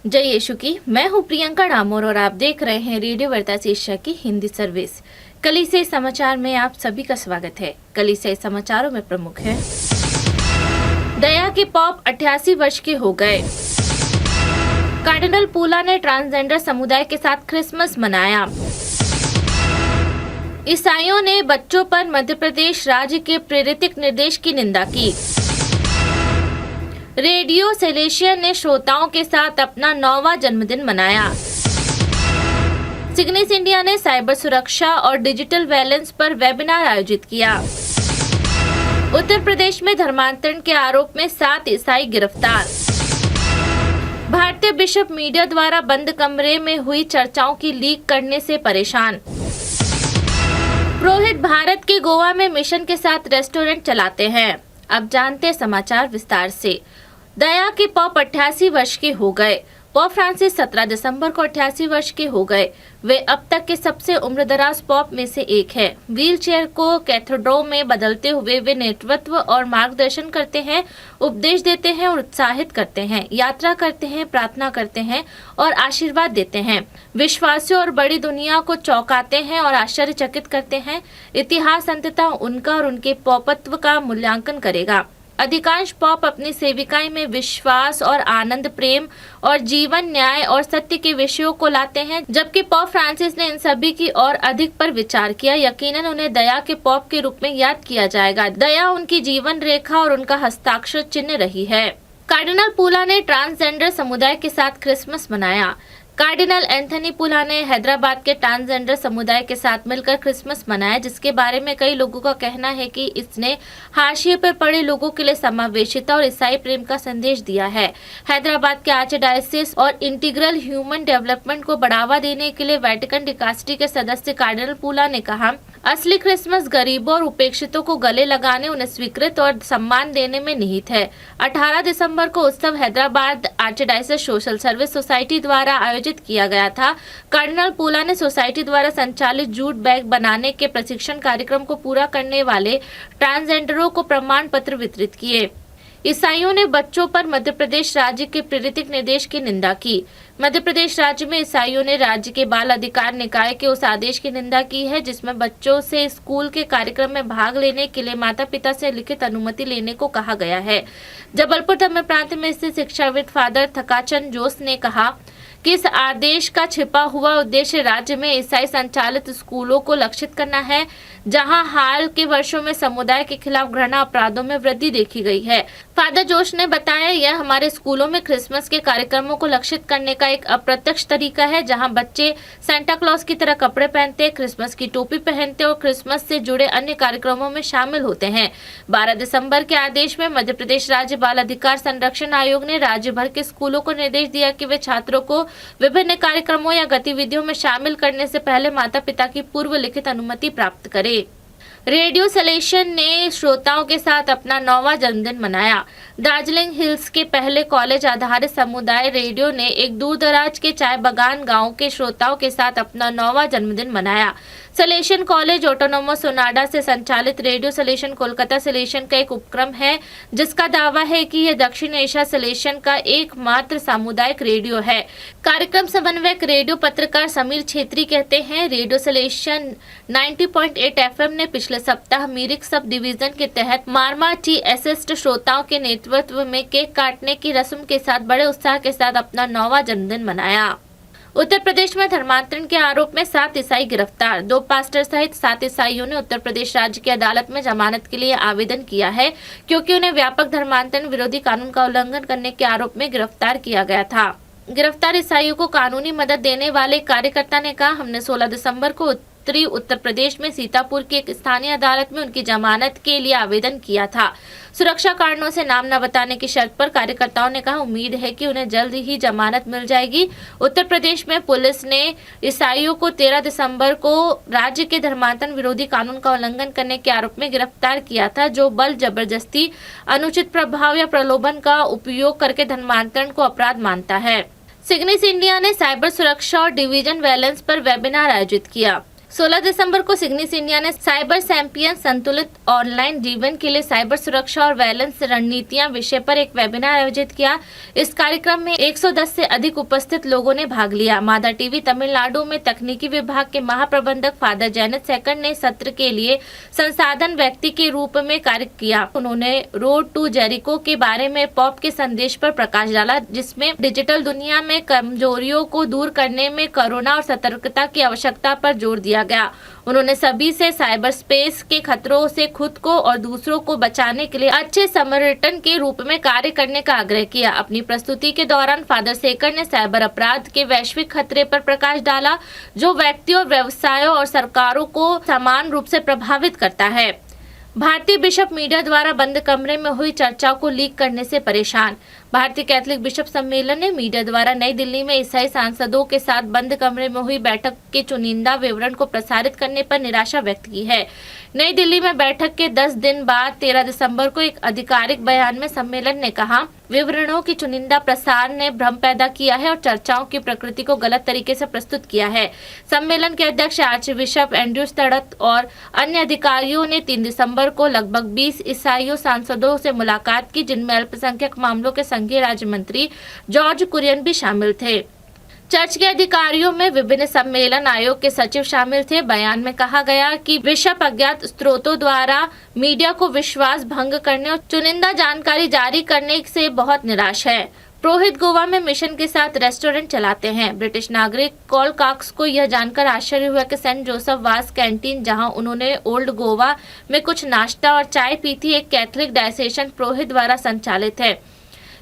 जय यीशु की। मैं हूँ प्रियंका डामोर और आप देख रहे हैं रेडियो वार्ता शीर्षक की हिंदी सर्विस। कलीसिया समाचार में आप सभी का स्वागत है। कलीसिया समाचारों में प्रमुख है, दया के पॉप 88 वर्ष के हो गए। कार्डिनल पूला ने ट्रांसजेंडर समुदाय के साथ क्रिसमस मनाया। ईसाइयों ने बच्चों पर मध्य प्रदेश राज्य के प्रेरित निर्देश की निंदा की। रेडियो सेलेशियन ने श्रोताओं के साथ अपना 9वां जन्मदिन मनाया। सिग्निस इंडिया ने साइबर सुरक्षा और डिजिटल वैलेंस पर वेबिनार आयोजित किया। उत्तर प्रदेश में धर्मांतरण के आरोप में 7 ईसाई गिरफ्तार। भारतीय बिशप मीडिया द्वारा बंद कमरे में हुई चर्चाओं की लीक करने से परेशान। पुरोहित भारत के गोवा में मिशन के साथ रेस्टोरेंट चलाते हैं। अब जानते हैं समाचार विस्तार से। दया के पॉप 88 वर्ष के हो गए। पॉप फ्रांसिस 17 दिसंबर को 88 वर्ष के हो गए। वे अब तक के सबसे उम्रदराज पॉप में से एक है। व्हील चेयर को कैथेड्रल में बदलते हुए वे नेतृत्व और मार्गदर्शन करते हैं, उपदेश देते हैं और उत्साहित करते हैं, यात्रा करते हैं, प्रार्थना करते हैं और आशीर्वाद देते हैं। विश्वासियों और बड़ी दुनिया को चौंकाते हैं और आश्चर्यचकित करते हैं। इतिहास अंततः उनका और उनके पॉपत्व का मूल्यांकन करेगा। अधिकांश पॉप अपनी सेविकाएं में विश्वास और आनंद, प्रेम और जीवन, न्याय और सत्य के विषयों को लाते हैं, जबकि पॉप फ्रांसिस ने इन सभी की और अधिक पर विचार किया। यकीनन उन्हें दया के पॉप के रूप में याद किया जाएगा। दया उनकी जीवन रेखा और उनका हस्ताक्षर चिन्ह रही है। कार्डिनल पूला ने ट्रांसजेंडर समुदाय के साथ क्रिसमस मनाया। कार्डिनल एंथनी पूला ने हैदराबाद के ट्रांसजेंडर समुदाय के साथ मिलकर क्रिसमस मनाया, जिसके बारे में कई लोगों का कहना है कि इसने हाशिए पर पड़े लोगों के लिए समावेशिता और ईसाई प्रेम का संदेश दिया है। हैदराबाद के आर्चडायोसिस और इंटीग्रल ह्यूमन डेवलपमेंट को बढ़ावा देने के लिए वेटिकन डिकास्ट्री के सदस्य कार्डिनल पूला ने कहा, असली क्रिसमस गरीबों और उपेक्षितों को गले लगाने, उन्हें स्वीकृत और सम्मान देने में निहित है। 18 दिसंबर को उत्सव Hyderabad archdiocese social service society द्वारा आयोजित किया गया था। कार्डिनल पूला ने सोसाइटी द्वारा संचालित जूट बैग बनाने के प्रशिक्षण कार्यक्रम को पूरा करने वाले ट्रांसजेंडरों को प्रमाण पत्र वितरित किए। ईसाइयों ने बच्चों पर मध्य प्रदेश राज्य के प्रेरित निर्देश की निंदा की। मध्य प्रदेश राज्य में ईसाइयों ने राज्य के बाल अधिकार निकाय के उस आदेश की निंदा की है जिसमें बच्चों से स्कूल के कार्यक्रम में भाग लेने के लिए माता पिता से लिखित अनुमति लेने को कहा गया है। जबलपुर तमिल प्रांत में स्थित शिक्षाविद फादर थकाचंद जोस ने कहा कि इस आदेश का छिपा हुआ उद्देश्य राज्य में ईसाई संचालित स्कूलों को लक्षित करना है, जहां हाल के वर्षों में समुदाय के खिलाफ घृणा अपराधों में वृद्धि देखी गई है। फादर जोश ने बताया, यह हमारे स्कूलों में क्रिसमस के कार्यक्रमों को लक्षित करने का एक अप्रत्यक्ष तरीका है, जहां बच्चे सेंटा क्लॉज की तरह कपड़े पहनते, क्रिसमस की टोपी पहनते और क्रिसमस से जुड़े अन्य कार्यक्रमों में शामिल होते हैं। 12 दिसंबर के आदेश में मध्य प्रदेश राज्य बाल अधिकार संरक्षण आयोग ने राज्य भर के स्कूलों को निर्देश दिया कि वे छात्रों को विभिन्न कार्यक्रमों या गतिविधियों में शामिल करने से पहले माता पिता की पूर्व लिखित अनुमति प्राप्त करें। रेडियो सेलेशियन ने श्रोताओं के साथ अपना 9वां जन्मदिन मनाया। दार्जिलिंग हिल्स के पहले कॉलेज आधारित समुदाय रेडियो ने एक दूर दराज के चाय बागान गांव के श्रोताओं के साथ अपना 9वां जन्मदिन मनाया। सेलेशियन कॉलेज ऑटोनोमस सोनाडा से संचालित रेडियो सेलेशियन कोलकाता सेलेशियन का एक उपक्रम है, जिसका दावा है कि यह दक्षिण एशिया सेलेशियन का एकमात्र सामुदायिक रेडियो है। कार्यक्रम समन्वयक रेडियो पत्रकार समीर छेत्री कहते हैं, रेडियो सेलेशियन 90.8 FM ने पिछले सप्ताह मीरिक सब डिवीजन के तहत मारमा टी असिस्ट श्रोताओं के नेतृत्व में केक काटने की रस्म के साथ बड़े उत्साह के साथ अपना 9वां जन्मदिन मनाया। उत्तर प्रदेश में धर्मांतरण के आरोप में 7 ईसाई गिरफ्तार। 2 पास्टर सहित 7 ईसाइयों ने उत्तर प्रदेश राज्य की अदालत में जमानत के लिए आवेदन किया है, क्योंकि उन्हें व्यापक धर्मांतरण विरोधी कानून का उल्लंघन करने के आरोप में गिरफ्तार किया गया था। गिरफ्तार ईसाइयों को कानूनी मदद देने वाले कार्यकर्ता ने कहा, हमने 16 दिसंबर को उत्तरी उत्तर प्रदेश में सीतापुर की एक स्थानीय अदालत में उनकी जमानत के लिए आवेदन किया था। सुरक्षा कारणों से नाम न बताने की शर्त पर कार्यकर्ताओं ने कहा, उम्मीद है कि उन्हें जल्द ही जमानत मिल जाएगी। उत्तर प्रदेश में पुलिस ने ईसाइयों को 13 दिसंबर को राज्य के धर्मांतरण विरोधी कानून का उल्लंघन करने के आरोप में गिरफ्तार किया था, जो बल, जबरदस्ती, अनुचित प्रभाव या प्रलोभन का उपयोग करके धर्मांतरण को अपराध मानता है। सिग्निस इंडिया ने साइबर सुरक्षा और डिवीजन वैलेंस पर वेबिनार आयोजित किया। 16 दिसंबर को सिग्निस इंडिया ने साइबर चैंपियन संतुलित ऑनलाइन जीवन के लिए साइबर सुरक्षा और वैलेंस रणनीतियां विषय पर एक वेबिनार आयोजित किया। इस कार्यक्रम में 110 से अधिक उपस्थित लोगों ने भाग लिया। मादा टीवी तमिलनाडु में तकनीकी विभाग के महाप्रबंधक फादर जैनत सेकंड ने सत्र के लिए संसाधन व्यक्ति के रूप में कार्य किया। उन्होंने रोड टू जेरिको के बारे में पॉप के संदेश पर प्रकाश डाला, जिसमें डिजिटल दुनिया में कमजोरियों को दूर करने में करुणा और सतर्कता की आवश्यकता पर जोर दिया गया। उन्होंने सभी से साइबर स्पेस के खतरों से खुद को और दूसरों को बचाने के लिए अच्छे समर्टन के रूप में कार्य करने का आग्रह किया। अपनी प्रस्तुति के दौरान फादर सेकर ने साइबर अपराध के वैश्विक खतरे पर प्रकाश डाला, जो व्यक्तियों, व्यवसायों और सरकारों को समान रूप से प्रभावित करता है। भारतीय बिशप मीडिया द्वारा बंद कमरे में हुई चर्चा को लीक करने से परेशान। भारतीय कैथोलिक बिशप सम्मेलन ने मीडिया द्वारा नई दिल्ली में ईसाई सांसदों के साथ बंद कमरे में हुई बैठक के चुनिंदा विवरण को प्रसारित करने पर निराशा व्यक्त की है। नई दिल्ली में बैठक के 10 दिन बाद 13 दिसंबर को एक आधिकारिक बयान में सम्मेलन ने कहा, विवरणों की चुनिंदा प्रसार ने भ्रम पैदा किया है और चर्चाओं की प्रकृति को गलत तरीके से प्रस्तुत किया है। सम्मेलन के अध्यक्ष आर्च बिशप एंड्रयू स्टडत और अन्य अधिकारियों ने 3 दिसंबर को लगभग 20 ईसाई सांसदों से मुलाकात की, जिनमें अल्पसंख्यक मामलों के संघीय राज्य मंत्री जॉर्ज कुरियन भी शामिल थे। चर्च के अधिकारियों में विभिन्न सम्मेलन आयोग के सचिव शामिल थे। बयान में कहा गया कि बिशप अज्ञात स्रोतों द्वारा मीडिया को विश्वास भंग करने और चुनिंदा जानकारी जारी करने से बहुत निराश है। पुरोहित गोवा में मिशन के साथ रेस्टोरेंट चलाते हैं। ब्रिटिश नागरिक कॉल कॉक्स को यह जानकर आश्चर्य हुआ कि सेंट जोसेफ वास कैंटीन, जहां उन्होंने ओल्ड गोवा में कुछ नाश्ता और चाय पी थी, एक कैथोलिक डायसेशन पुरोहित द्वारा संचालित है।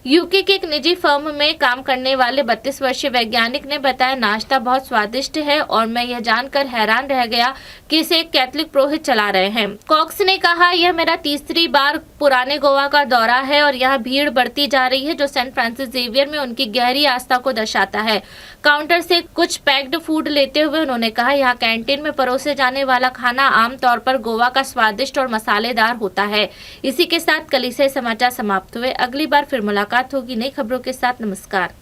यूके के एक निजी फर्म में काम करने वाले 32 वर्षीय वैज्ञानिक ने बताया, नाश्ता बहुत स्वादिष्ट है और मैं यह जानकर हैरान रह गया कि इसे एक कैथोलिक पुरोहित चला रहे हैं। कॉक्स ने कहा, यह मेरा तीसरी बार पुराने गोवा का दौरा है और यहाँ भीड़ बढ़ती जा रही है, जो सेंट फ्रांसिस जेवियर में उनकी गहरी आस्था को दर्शाता है। काउंटर से कुछ पैक्ड फूड लेते हुए उन्होंने कहा, यहाँ कैंटीन में परोसे जाने वाला खाना आमतौर पर गोवा का स्वादिष्ट और मसालेदार होता है। इसी के साथ कलीसियाई समाचार समाप्त हुए। अगली बार फिर मुलाकात होगी नई खबरों के साथ। नमस्कार।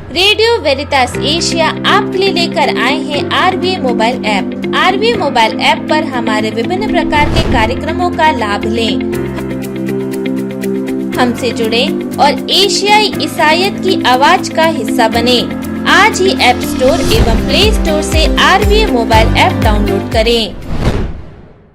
रेडियो वेरितास एशिया आपके लिए लेकर आए हैं RVA mobile app. RVA mobile app पर हमारे विभिन्न प्रकार के कार्यक्रमों का लाभ लें, हमसे जुड़े और एशियाई ईसाईयत की आवाज का हिस्सा बने। आज ही ऐप स्टोर एवं प्ले स्टोर से RVA मोबाइल ऐप डाउनलोड करें।